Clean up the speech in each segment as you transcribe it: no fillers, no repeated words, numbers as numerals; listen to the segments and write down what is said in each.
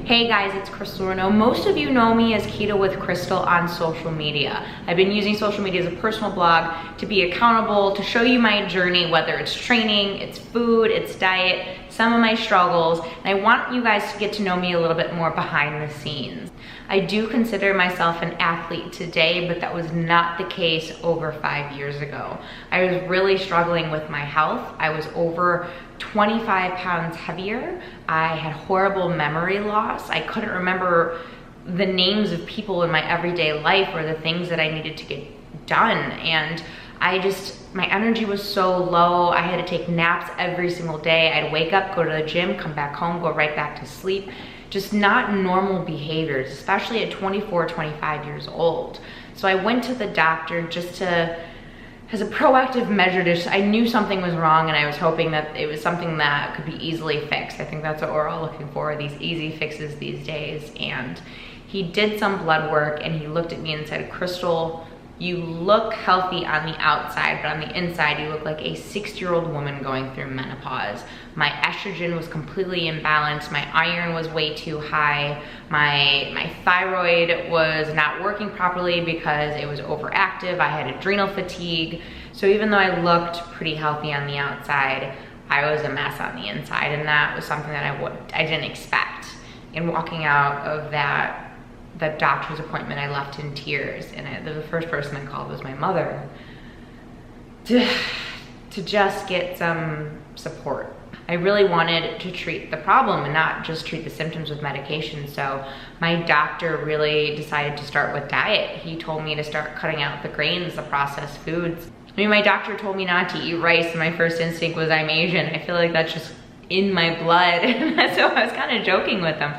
Hey guys, it's Crystal Renaud. Most of you know me as Keto with Crystal on social media. I've been using social media as a personal blog to be accountable, to show you my journey, whether it's training, it's food, it's diet, some of my struggles, and I want you guys to get to know me a little bit more behind the scenes. I do consider myself an athlete today, but that was not the case over 5 years ago. I was really struggling with my health. I was over 25 pounds heavier. I had horrible memory loss. I couldn't remember the names of people in my everyday life or the things that I needed to get done. And my energy was so low. I had to take naps every single day. I'd wake up, go to the gym, come back home, go right back to sleep. Just not normal behaviors, especially at 24, 25 years old. So I went to the doctor just as a proactive measure. I knew something was wrong, and I was hoping that it was something that could be easily fixed. I think that's what we're all looking for, these easy fixes these days. And he did some blood work, and he looked at me and said, "Crystal, you look healthy on the outside, but on the inside, you look like a 60-year-old woman going through menopause. My estrogen was completely imbalanced. My iron was way too high. My thyroid was not working properly because it was overactive. I had adrenal fatigue. So even though I looked pretty healthy on the outside, I was a mess on the inside." And that was something that I didn't expect. And walking out of that doctor's appointment, I left in tears, and the first person I called was my mother to just get some support. I really wanted to treat the problem and not just treat the symptoms with medication. So my doctor really decided to start with diet. He told me to start cutting out the grains, the processed foods. I mean, my doctor told me not to eat rice, and my first instinct was I'm Asian. I feel like that's just in my blood. So I was kind of joking with him,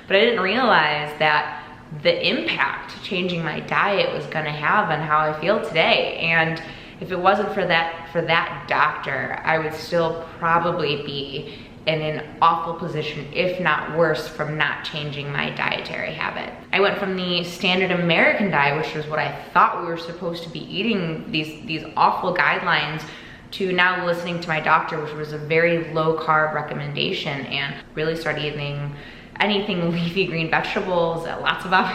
but I didn't realize that the impact changing my diet was gonna have on how I feel today. And if it wasn't for that doctor, I would still probably be in an awful position, if not worse, from not changing my dietary habit. I went from the standard American diet, which was what I thought we were supposed to be eating, these awful guidelines, to now listening to my doctor, which was a very low carb recommendation, and really started eating anything leafy green vegetables,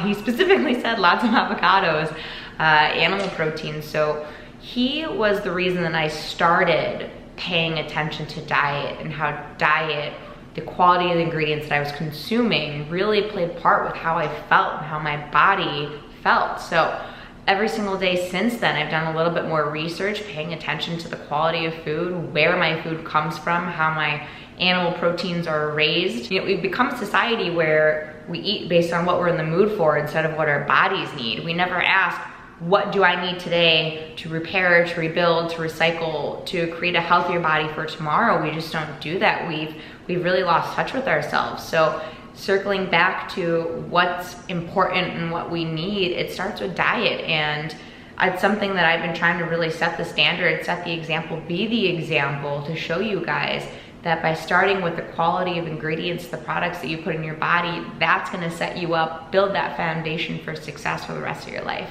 he specifically said lots of avocados, animal protein. So he was the reason that I started paying attention to diet, and how diet, the quality of the ingredients that I was consuming, really played part with how I felt and how my body felt. So every single day since then, I've done a little bit more research, paying attention to the quality of food, where my food comes from, how my animal proteins are raised. You know, we've become a society where we eat based on what we're in the mood for instead of what our bodies need. We never ask, what do I need today to repair, to rebuild, to recycle, to create a healthier body for tomorrow? We just don't do that. We've really lost touch with ourselves. So circling back to what's important and what we need, it starts with diet. And it's something that I've been trying to really set the standard, set the example, be the example to show you guys that by starting with the quality of ingredients, the products that you put in your body, that's gonna set you up, build that foundation for success for the rest of your life.